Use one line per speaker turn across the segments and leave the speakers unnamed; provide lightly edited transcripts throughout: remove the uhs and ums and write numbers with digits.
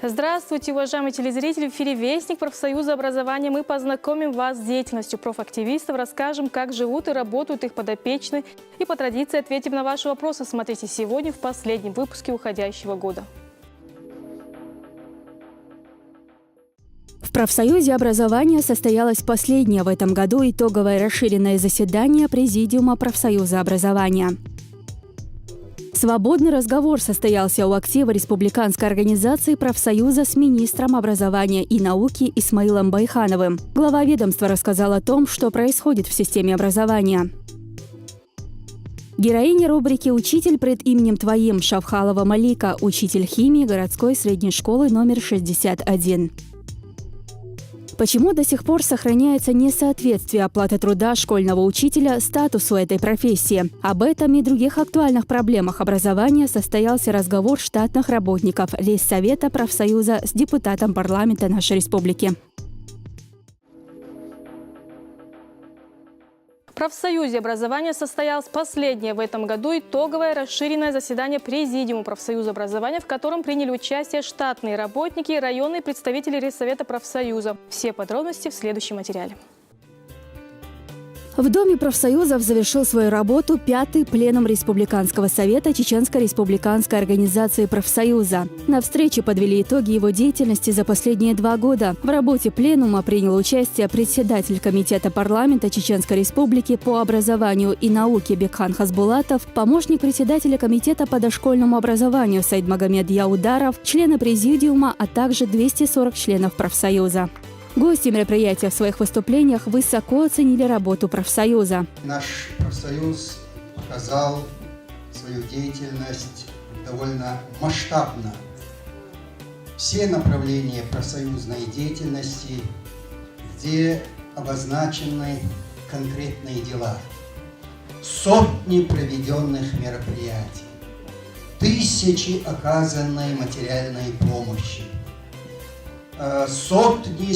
Здравствуйте, уважаемые телезрители! В эфире «Вестник» профсоюза образования. Мы познакомим вас с деятельностью профактивистов, расскажем, как живут и работают их подопечные, и по традиции ответим на ваши вопросы. Смотрите сегодня в последнем выпуске уходящего года.
В профсоюзе образования состоялось последнее в этом году итоговое расширенное заседание Президиума профсоюза образования. Свободный разговор состоялся у актива Республиканской организации профсоюза с министром образования и науки Исмаилом Байхановым. Глава ведомства рассказал о том, что происходит в системе образования. Героиня рубрики «Учитель пред именем Твоим» Шавхалова Малика, учитель химии городской средней школы номер 61. Почему до сих пор сохраняется несоответствие оплаты труда школьного учителя статусу этой профессии? Об этом и других актуальных проблемах образования состоялся разговор штатных работников Лейссовета профсоюза с депутатом парламента нашей республики.
В профсоюзе образования состоялось последнее в этом году итоговое расширенное заседание Президиума профсоюза образования, в котором приняли участие штатные работники и районные представители Лейссовета профсоюза. Все подробности в следующем материале.
В Доме профсоюзов завершил свою работу 5-й пленум Республиканского совета Чеченской республиканской организации профсоюза. На встрече подвели итоги его деятельности за последние 2 года. В работе пленума принял участие председатель Комитета парламента Чеченской республики по образованию и науке Бекхан Хасбулатов, помощник председателя Комитета по дошкольному образованию Саидмагомед Яударов, члены президиума, а также 240 членов профсоюза. Гости мероприятия в своих выступлениях высоко оценили работу профсоюза.
Наш профсоюз показал свою деятельность довольно масштабно. Все направления профсоюзной деятельности, где обозначены конкретные дела. Сотни проведенных мероприятий, тысячи оказанной материальной помощи. Сотни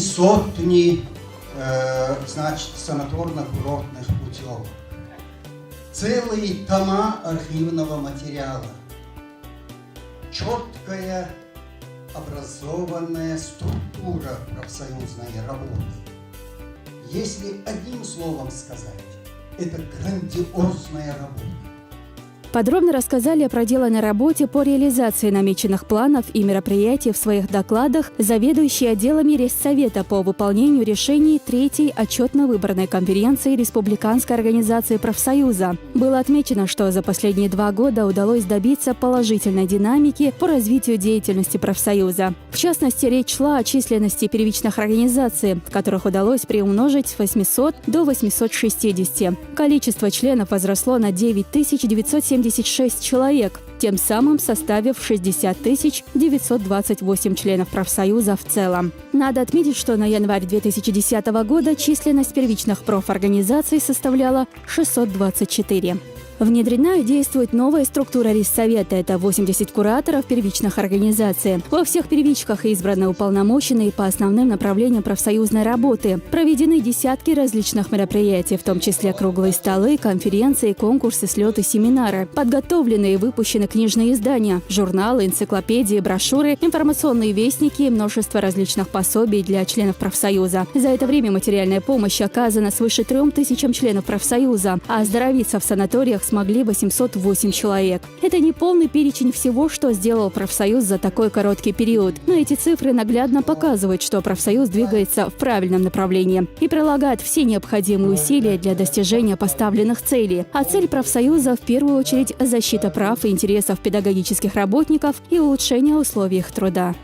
санаторно-курортных путевок, целые тома архивного материала, четкая образованная структура профсоюзной работы. Если одним словом сказать, это грандиозная работа.
Подробно рассказали о проделанной работе по реализации намеченных планов и мероприятий в своих докладах заведующие отделами Лейссовета по выполнению решений 3-й отчетно-выборной конференции Республиканской организации профсоюза. Было отмечено, что за последние 2 года удалось добиться положительной динамики по развитию деятельности профсоюза. В частности, речь шла о численности первичных организаций, которых удалось приумножить с 800 до 860. Количество членов возросло на 9976 человек, тем самым составив 60 928 членов профсоюза в целом. Надо отметить, что на январь 2010 года численность первичных профорганизаций составляла 624. Внедрена и действует новая структура Лейссовета. Это 80 кураторов первичных организаций. Во всех первичках избраны уполномоченные по основным направлениям профсоюзной работы. Проведены десятки различных мероприятий, в том числе круглые столы, конференции, конкурсы, слеты, семинары. Подготовлены и выпущены книжные издания, журналы, энциклопедии, брошюры, информационные вестники и множество различных пособий для членов профсоюза. За это время материальная помощь оказана свыше 3000 членов профсоюза, а оздоровиться в санаториях смогли 808 человек. Это не полный перечень всего, что сделал профсоюз за такой короткий период. Но эти цифры наглядно показывают, что профсоюз двигается в правильном направлении и прилагает все необходимые усилия для достижения поставленных целей. А цель профсоюза в первую очередь защита прав и интересов педагогических работников и улучшение условий их труда.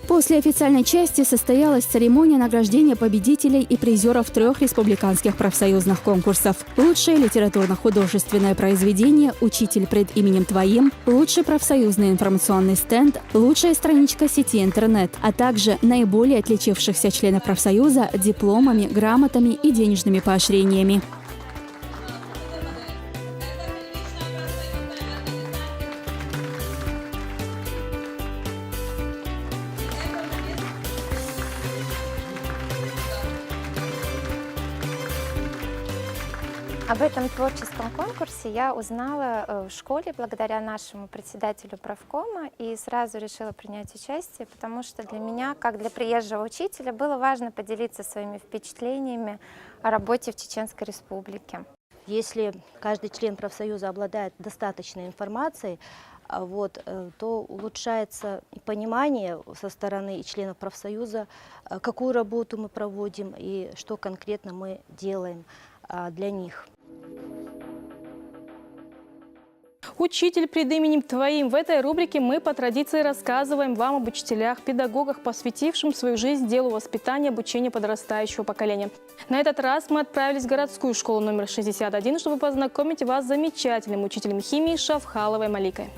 После официальной части состоялась церемония награждения победителей и призеров 3 республиканских профсоюзных конкурсов. Лучшее литературно-художественное произведение «Учитель пред именем Твоим», лучший профсоюзный информационный стенд, лучшая страничка сети интернет, а также наиболее отличившихся членов профсоюза дипломами, грамотами и денежными поощрениями.
Об этом творческом конкурсе я узнала в школе благодаря нашему председателю правкома и сразу решила принять участие, потому что для меня, как для приезжего учителя, было важно поделиться своими впечатлениями о работе в Чеченской Республике.
Если каждый член профсоюза обладает достаточной информацией, то улучшается и понимание со стороны и членов профсоюза, какую работу мы проводим и что конкретно мы делаем для них.
Учитель пред именем Твоим. В этой рубрике мы по традиции рассказываем вам об учителях, педагогах, посвятившим свою жизнь делу воспитания и обучения подрастающего поколения. На этот раз мы отправились в городскую школу номер 61, чтобы познакомить вас с замечательным учителем химии Шавхаловой Маликой.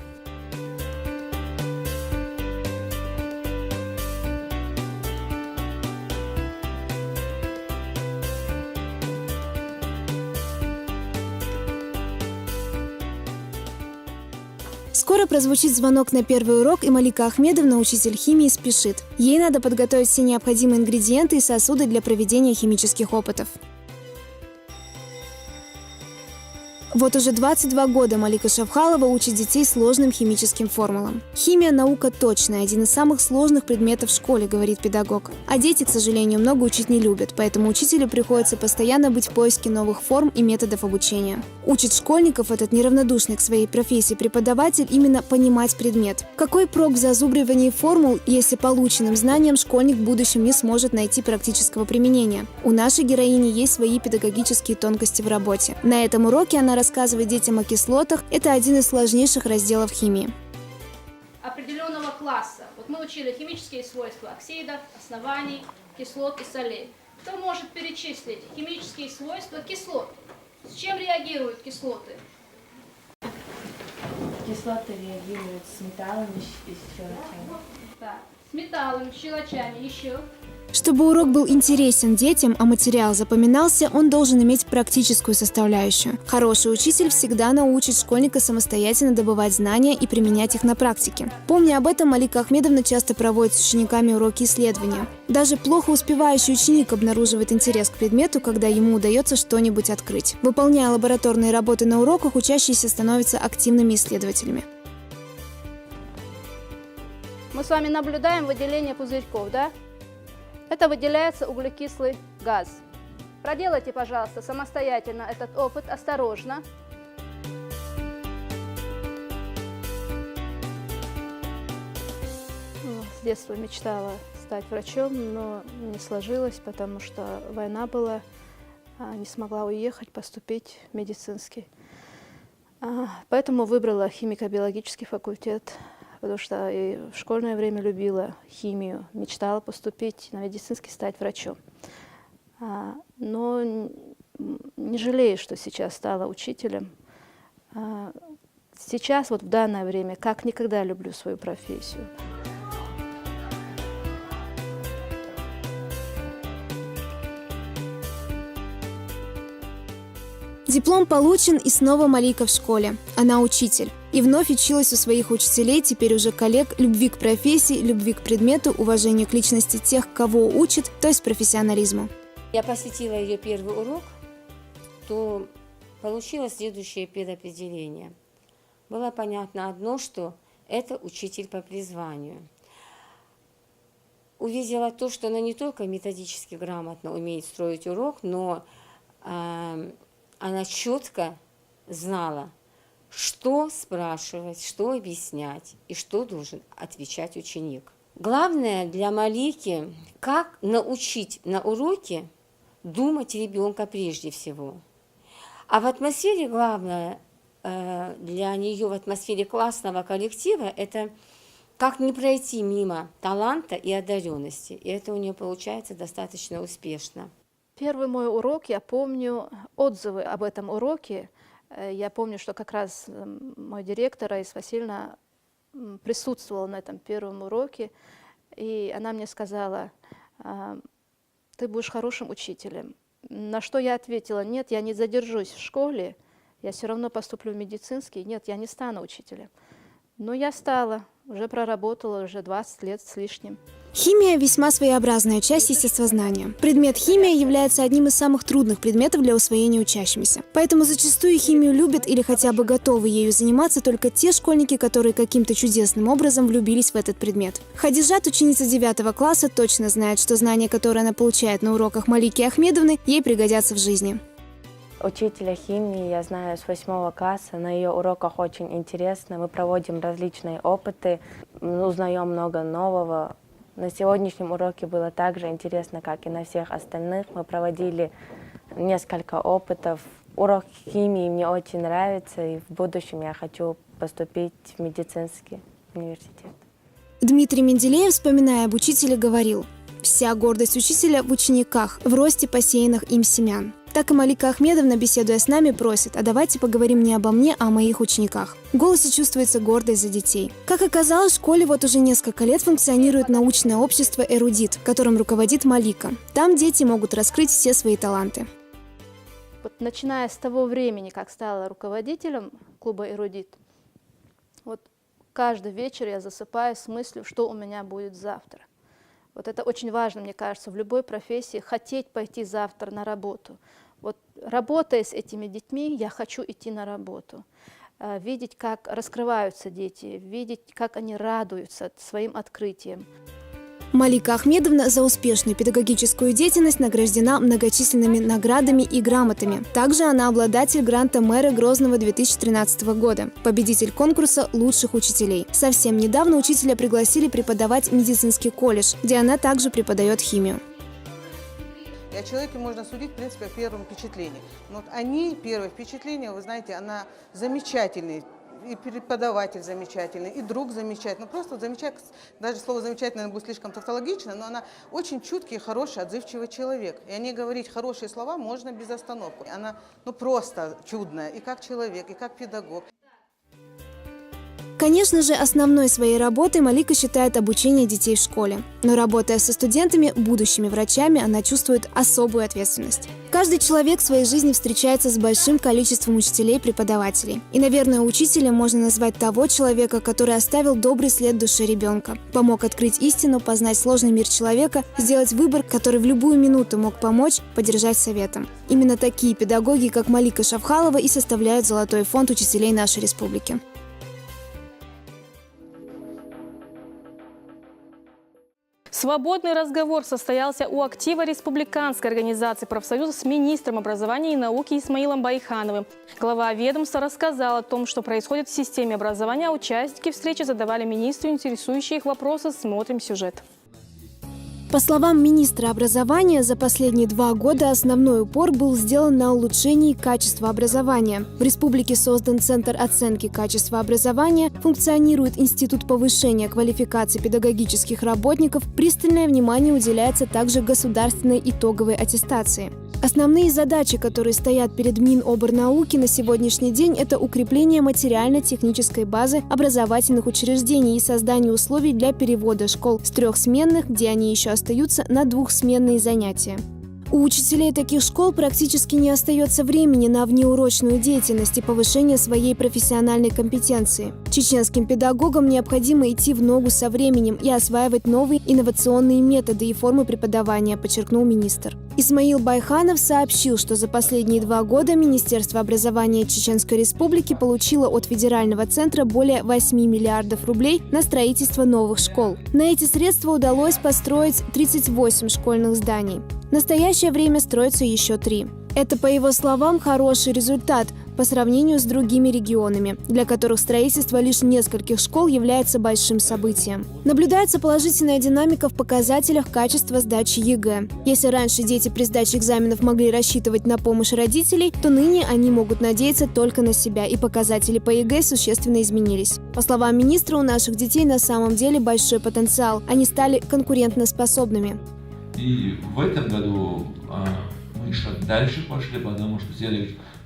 Скоро прозвучит звонок на первый урок, и Малика Ахмедовна, учитель химии, спешит. Ей надо подготовить все необходимые ингредиенты и сосуды для проведения химических опытов. Вот уже 22 года Малика Шавхалова учит детей сложным химическим формулам. Химия – наука точная, один из самых сложных предметов в школе, говорит педагог. А дети, к сожалению, много учить не любят, поэтому учителю приходится постоянно быть в поиске новых форм и методов обучения. Учит школьников этот неравнодушный к своей профессии преподаватель именно понимать предмет. Какой прок в зазубривании формул, если полученным знанием школьник в будущем не сможет найти практического применения? У нашей героини есть свои педагогические тонкости в работе. На этом уроке она рассказывает детям о кислотах. Это один из сложнейших разделов химии.
Определенного класса. Вот мы учили химические свойства оксидов, оснований, кислот и солей. Кто может перечислить химические свойства кислот? С чем реагируют кислоты?
Кислоты реагируют с металлами и с щелочами.
Так, с металлами, щелочами, еще.
Чтобы урок был интересен детям, а материал запоминался, он должен иметь практическую составляющую. Хороший учитель всегда научит школьника самостоятельно добывать знания и применять их на практике. Помня об этом, Малика Ахмедовна часто проводит с учениками уроки исследования. Даже плохо успевающий ученик обнаруживает интерес к предмету, когда ему удается что-нибудь открыть. Выполняя лабораторные работы на уроках, учащиеся становятся активными исследователями.
Мы с вами наблюдаем выделение пузырьков, да? Это выделяется углекислый газ. Проделайте, пожалуйста, самостоятельно этот опыт, осторожно. С детства мечтала стать врачом, но не сложилось, потому что война была, не смогла уехать, поступить в медицинский. Поэтому выбрала химико-биологический факультет. Потому что и в школьное время любила химию, мечтала поступить на медицинский, стать врачом. Но не жалею, что сейчас стала учителем. Сейчас, вот в данное время, как никогда люблю свою профессию.
Диплом получен, и снова Малика в школе. Она учитель. И вновь училась у своих учителей, теперь уже коллег, любви к профессии, любви к предмету, уважению к личности тех, кого учит, то есть профессионализму.
Я посвятила ее первый урок, то получила следующее предопределение. Было понятно одно, что это учитель по призванию. Увидела то, что она не только методически грамотно умеет строить урок, но она четко знала, что спрашивать, что объяснять и что должен отвечать ученик. Главное для Малики, как научить на уроке думать ребенка прежде всего. А в атмосфере главное для нее, в атмосфере классного коллектива, это как не пройти мимо таланта и одаренности. И это у нее получается достаточно успешно.
Первый мой урок, я помню отзывы об этом уроке. Я помню, что как раз мой директор Раиса Васильевна присутствовала на этом первом уроке, и она мне сказала: ты будешь хорошим учителем. На что я ответила: нет, я не задержусь в школе, я все равно поступлю в медицинский, нет, я не стану учителем. Но я стала, уже проработала уже 20 лет с лишним.
Химия – весьма своеобразная часть естествознания. Предмет химия является одним из самых трудных предметов для усвоения учащимися. Поэтому зачастую химию любят или хотя бы готовы ею заниматься только те школьники, которые каким-то чудесным образом влюбились в этот предмет. Хадижат, ученица 9 класса, точно знает, что знания, которые она получает на уроках Малики Ахмедовны, ей пригодятся в жизни.
Учителя химии я знаю с 8 класса. На ее уроках очень интересно. Мы проводим различные опыты, узнаем много нового. На сегодняшнем уроке было так же интересно, как и на всех остальных. Мы проводили несколько опытов. Урок химии мне очень нравится, и в будущем я хочу поступить в медицинский университет.
Дмитрий Менделеев, вспоминая об учителе, говорил: «Вся гордость учителя в учениках, в росте посеянных им семян». Так и Малика Ахмедовна, беседуя с нами, просит: а давайте поговорим не обо мне, а о моих учениках. В голосе чувствуется гордость за детей. Как оказалось, в школе вот уже несколько лет функционирует научное общество «Эрудит», которым руководит Малика. Там дети могут раскрыть все свои таланты.
Вот начиная с того времени, как стала руководителем клуба «Эрудит», вот каждый вечер я засыпаю с мыслью, что у меня будет завтра. Вот это очень важно, мне кажется, в любой профессии, хотеть пойти завтра на работу. Вот работая с этими детьми, я хочу идти на работу, видеть, как раскрываются дети, видеть, как они радуются своим открытиям.
Малика Ахмедовна за успешную педагогическую деятельность награждена многочисленными наградами и грамотами. Также она обладатель гранта мэра Грозного 2013 года, победитель конкурса лучших учителей. Совсем недавно учителя пригласили преподавать в медицинский колледж, где она также преподает химию.
И о человеке можно судить, в принципе, о первом впечатлении. Но вот они, первое впечатление, вы знаете, она замечательный. И преподаватель замечательный, и друг замечательный. Ну, просто вот замечательный, даже слово «замечательный» будет слишком тавтологично, но она очень чуткий, хороший, отзывчивый человек. И о ней говорить хорошие слова можно без остановки. Она просто чудная и как человек, и как педагог.
Конечно же, основной своей работой Малика считает обучение детей в школе. Но работая со студентами, будущими врачами, она чувствует особую ответственность. Каждый человек в своей жизни встречается с большим количеством учителей-преподавателей. И, наверное, учителем можно назвать того человека, который оставил добрый след в душе ребенка, помог открыть истину, познать сложный мир человека, сделать выбор, который в любую минуту мог помочь, поддержать советом. Именно такие педагоги, как Малика Шавхалова, и составляют золотой фонд учителей нашей республики.
Свободный разговор состоялся у актива республиканской организации профсоюза с министром образования и науки Исмаилом Байхановым. Глава ведомства рассказал о том, что происходит в системе образования, а участники встречи задавали министру интересующие их вопросы. Смотрим сюжет.
По словам министра образования, за последние 2 года основной упор был сделан на улучшении качества образования. В республике создан Центр оценки качества образования, функционирует Институт повышения квалификации педагогических работников, пристальное внимание уделяется также государственной итоговой аттестации. Основные задачи, которые стоят перед Миноборнауки на сегодняшний день, это укрепление материально-технической базы образовательных учреждений и создание условий для перевода школ с 3-сменных, где они еще остаются, на 2-сменные занятия. У учителей таких школ практически не остается времени на внеурочную деятельность и повышение своей профессиональной компетенции. Чеченским педагогам необходимо идти в ногу со временем и осваивать новые инновационные методы и формы преподавания, подчеркнул министр. Исмаил Байханов сообщил, что за последние 2 года Министерство образования Чеченской Республики получило от федерального центра более 8 миллиардов рублей на строительство новых школ. На эти средства удалось построить 38 школьных зданий. В настоящее время строится еще 3. Это, по его словам, хороший результат по сравнению с другими регионами, для которых строительство лишь нескольких школ является большим событием. Наблюдается положительная динамика в показателях качества сдачи ЕГЭ. Если раньше дети при сдаче экзаменов могли рассчитывать на помощь родителей, то ныне они могут надеяться только на себя, и показатели по ЕГЭ существенно изменились. По словам министра, у наших детей на самом деле большой потенциал. Они стали конкурентоспособными.
И в этом году мы еще дальше пошли, потому что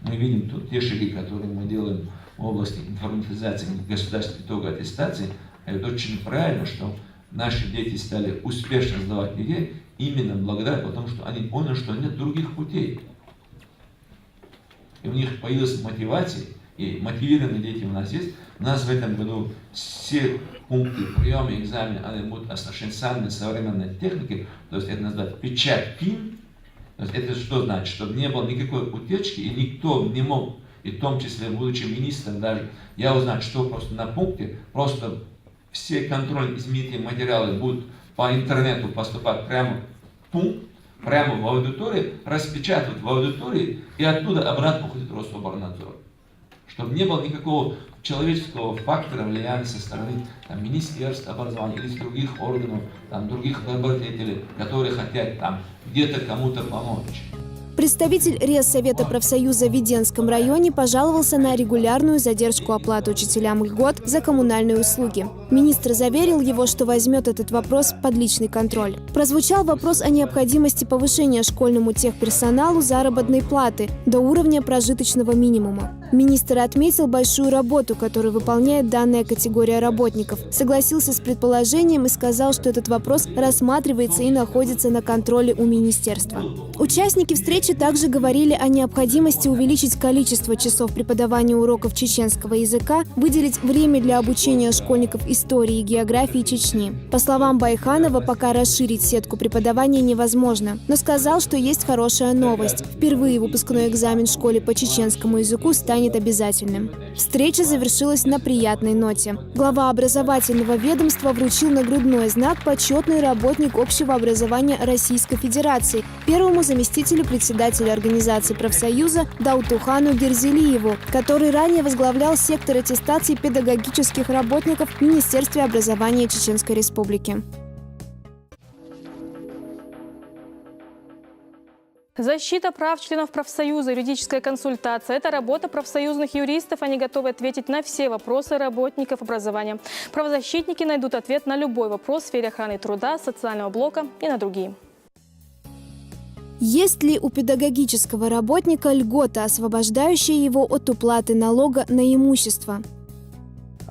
мы видим тут те шаги, которые мы делаем в области информатизации государственной итоговой аттестации. И это очень правильно, что наши дети стали успешно сдавать ЕГЭ именно благодаря тому, что они поняли, что нет других путей. И у них появилась мотивация и мотивированные дети у нас есть. У нас в этом году все пункты приема экзамена, они будут оснащены самой современной техникой, то есть это называется печать ПИН. То есть это что значит? Чтобы не было никакой утечки, и никто не мог, и в том числе, будучи министром даже, я узнал, что просто на пункте, просто все контрольно-измерительные материалы будут по интернету поступать прямо в пункт, прямо в аудитории, распечатывать в аудитории, и оттуда обратно уходит Рособорнадзор. Чтобы не было никакого человеческого фактора влияния со стороны Министерства образования или других органов, других работодателей, которые хотят где-то кому-то помочь.
Представитель Рessовета профсоюза в Веденском районе пожаловался на регулярную задержку оплаты учителям льгот за коммунальные услуги. Министр заверил его, что возьмет этот вопрос под личный контроль. Прозвучал вопрос о необходимости повышения школьному техперсоналу заработной платы до уровня прожиточного минимума. Министр отметил большую работу, которую выполняет данная категория работников, согласился с предположением и сказал, что этот вопрос рассматривается и находится на контроле у министерства. Участники встречи также говорили о необходимости увеличить количество часов преподавания уроков чеченского языка, выделить время для обучения школьников истории и географии Чечни. По словам Байханова, пока расширить сетку преподавания невозможно, но сказал, что есть хорошая новость. Впервые выпускной экзамен в школе по чеченскому языку станет обязательным. Встреча завершилась на приятной ноте. Глава образовательного ведомства вручил нагрудной знак «Почетный работник общего образования Российской Федерации» первому заместителю председателя организации профсоюза Даутухану Герзелиеву, который ранее возглавлял сектор аттестации педагогических работников в Министерстве образования Чеченской Республики.
Защита прав членов профсоюза, юридическая консультация – это работа профсоюзных юристов. Они готовы ответить на все вопросы работников образования. Правозащитники найдут ответ на любой вопрос в сфере охраны труда, социального блока и на другие.
Есть ли у педагогического работника льгота, освобождающая его от уплаты налога на имущество?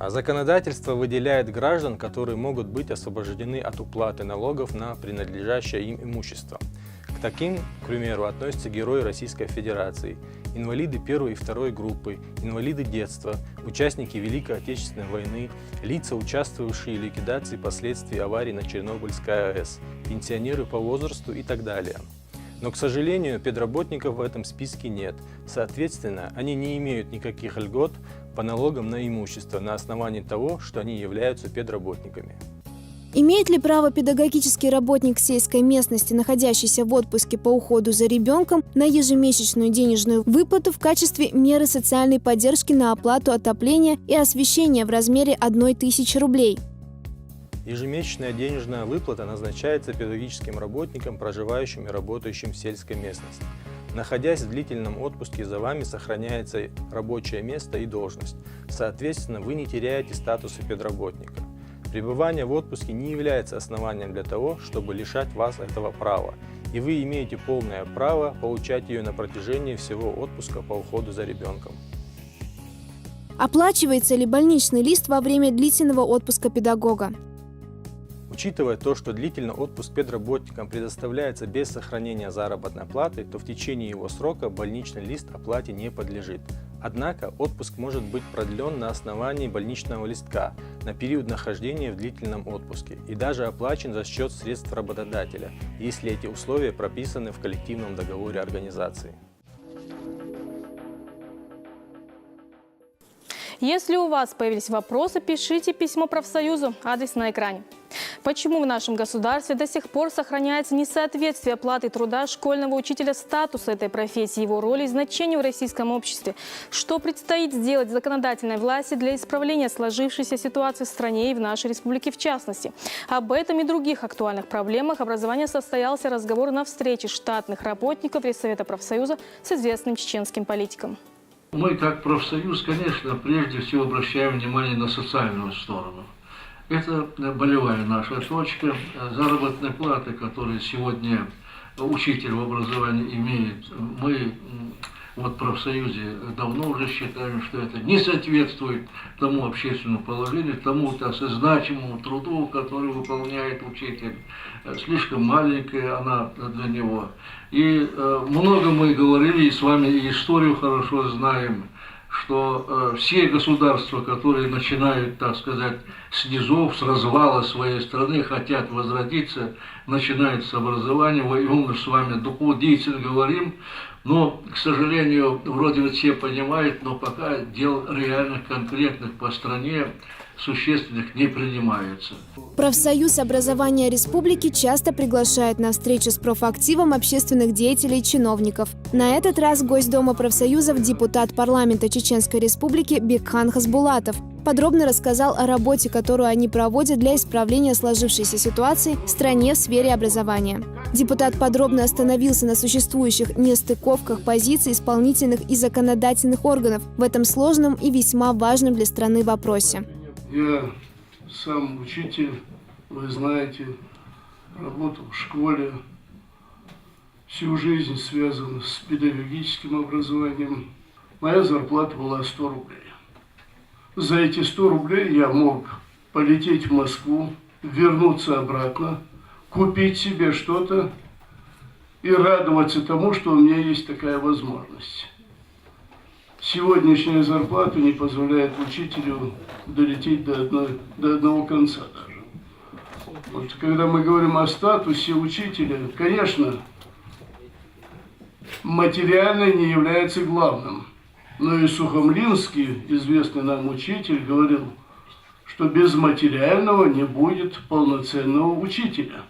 Законодательство выделяет граждан, которые могут быть освобождены от уплаты налогов на принадлежащее им имущество. К таким, к примеру, относятся герои Российской Федерации, инвалиды первой и второй группы, инвалиды детства, участники Великой Отечественной войны, лица, участвовавшие в ликвидации последствий аварии на Чернобыльской АЭС, пенсионеры по возрасту и так далее. Но, к сожалению, педработников в этом списке нет. Соответственно, они не имеют никаких льгот по налогам на имущество на основании того, что они являются педработниками.
Имеет ли право педагогический работник сельской местности, находящийся в отпуске по уходу за ребенком, на ежемесячную денежную выплату в качестве меры социальной поддержки на оплату отопления и освещения в размере 1000 рублей?
Ежемесячная денежная выплата назначается педагогическим работникам, проживающим и работающим в сельской местности. Находясь в длительном отпуске, за вами сохраняется рабочее место и должность. Соответственно, вы не теряете статуса педработника. Пребывание в отпуске не является основанием для того, чтобы лишать вас этого права, и вы имеете полное право получать ее на протяжении всего отпуска по уходу за ребенком.
Оплачивается ли больничный лист во время длительного отпуска педагога?
Учитывая то, что длительный отпуск педработникам предоставляется без сохранения заработной платы, то в течение его срока больничный лист оплате не подлежит. Однако отпуск может быть продлен на основании больничного листка на период нахождения в длительном отпуске и даже оплачен за счет средств работодателя, если эти условия прописаны в коллективном договоре организации.
Если у вас появились вопросы, пишите письмо профсоюзу, адрес на экране. Почему в нашем государстве до сих пор сохраняется несоответствие оплаты труда школьного учителя статусу этой профессии, его роли и значению в российском обществе? Что предстоит сделать законодательной власти для исправления сложившейся ситуации в стране и в нашей республике в частности? Об этом и других актуальных проблемах образования состоялся разговор на встрече штатных работников Рessовета профсоюза с известным чеченским политиком.
Мы, как профсоюз, конечно, прежде всего обращаем внимание на социальную сторону. Это болевая наша точка. Заработной платы, которые сегодня учитель в образовании имеет, мы в профсоюзе давно уже считаем, что это не соответствует тому общественному положению, тому значимому труду, который выполняет учитель. Слишком маленькая она для него. И много мы говорили, и с вами и историю хорошо знаем, что все государства, которые начинают, так сказать, с низов, с развала своей страны, хотят возродиться, начинают с образования. И мы с вами деятельно говорим, но, к сожалению, вроде бы все понимают, но пока дел реальных, конкретных по стране существенных не принимается.
Профсоюз образования республики часто приглашает на встречи с профактивом общественных деятелей и чиновников. На этот раз гость Дома профсоюзов, депутат парламента Чеченской республики Бекхан Хасбулатов, подробно рассказал о работе, которую они проводят для исправления сложившейся ситуации в стране в сфере образования. Депутат подробно остановился на существующих нестыковках позиций исполнительных и законодательных органов в этом сложном и весьма важном для страны вопросе.
Я сам учитель, вы знаете, работал в школе, всю жизнь связан с педагогическим образованием. Моя зарплата была 100 рублей. За эти 100 рублей я мог полететь в Москву, вернуться обратно, купить себе что-то и радоваться тому, что у меня есть такая возможность. Сегодняшняя зарплата не позволяет учителю долететь до одного конца даже. Вот, когда мы говорим о статусе учителя, конечно, материальное не является главным. Но и Сухомлинский, известный нам учитель, говорил, что без материального не будет полноценного учителя.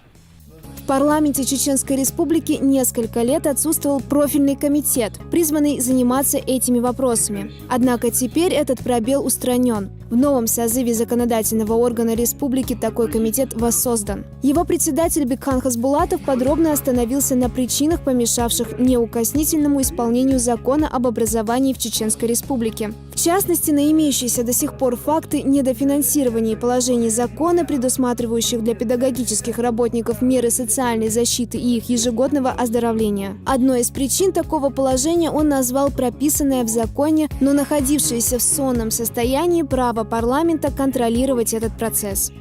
В парламенте Чеченской республики несколько лет отсутствовал профильный комитет, призванный заниматься этими вопросами. Однако теперь этот пробел устранен. В новом созыве законодательного органа республики такой комитет воссоздан. Его председатель Бекхан Хасбулатов подробно остановился на причинах, помешавших неукоснительному исполнению закона об образовании в Чеченской республике. В частности, на имеющиеся до сих пор факты недофинансирования положений закона, предусматривающих для педагогических работников меры социальной защиты и их ежегодного оздоровления. Одной из причин такого положения он назвал прописанное в законе, но находившееся в сонном состоянии право парламента контролировать этот процесс.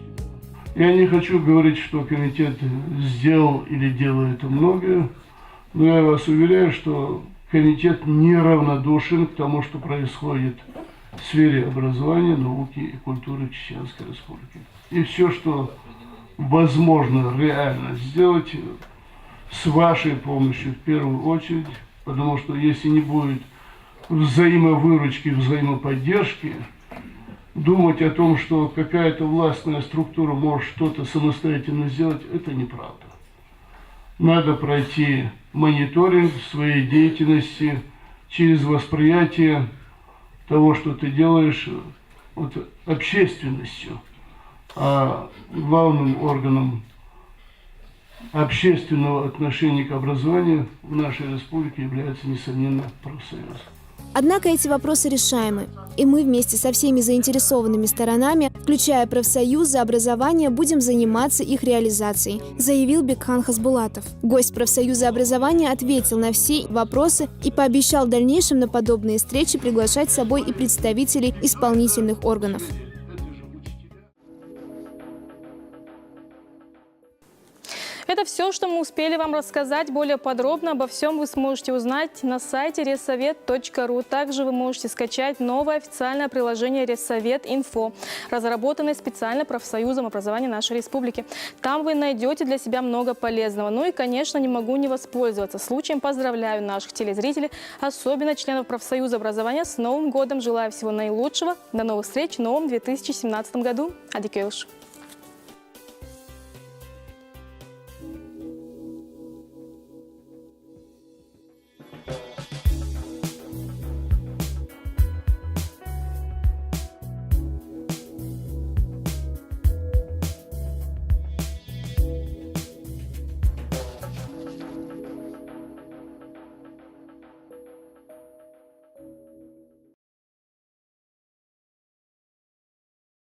Я не хочу говорить, что комитет сделал или делает многое, но я вас уверяю, что комитет неравнодушен к тому, что происходит в сфере образования, науки и культуры Чеченской Республики. И все, что возможно реально сделать с вашей помощью в первую очередь, потому что если не будет взаимовыручки, взаимоподдержки, думать о том, что какая-то властная структура может что-то самостоятельно сделать, это неправда. Надо пройти мониторинг своей деятельности через восприятие того, что ты делаешь, вот, общественностью. А главным органом общественного отношения к образованию в нашей республике является, несомненно, профсоюз.
Однако эти вопросы решаемы, и мы вместе со всеми заинтересованными сторонами, включая профсоюзы образования, будем заниматься их реализацией, заявил Бекхан Хасбулатов. Гость профсоюза образования ответил на все вопросы и пообещал в дальнейшем на подобные встречи приглашать с собой и представителей исполнительных органов.
Это все, что мы успели вам рассказать. Более подробно обо всем вы сможете узнать на сайте ressовет.ру. Также вы можете скачать новое официальное приложение Рессовет Инфо, разработанное специально профсоюзом образования нашей республики. Там вы найдете для себя много полезного. Ну и, конечно, не могу не воспользоваться случаем. Поздравляю наших телезрителей, особенно членов профсоюза образования, с Новым годом. Желаю всего наилучшего. До новых встреч в новом 2017 году. Адикеуш.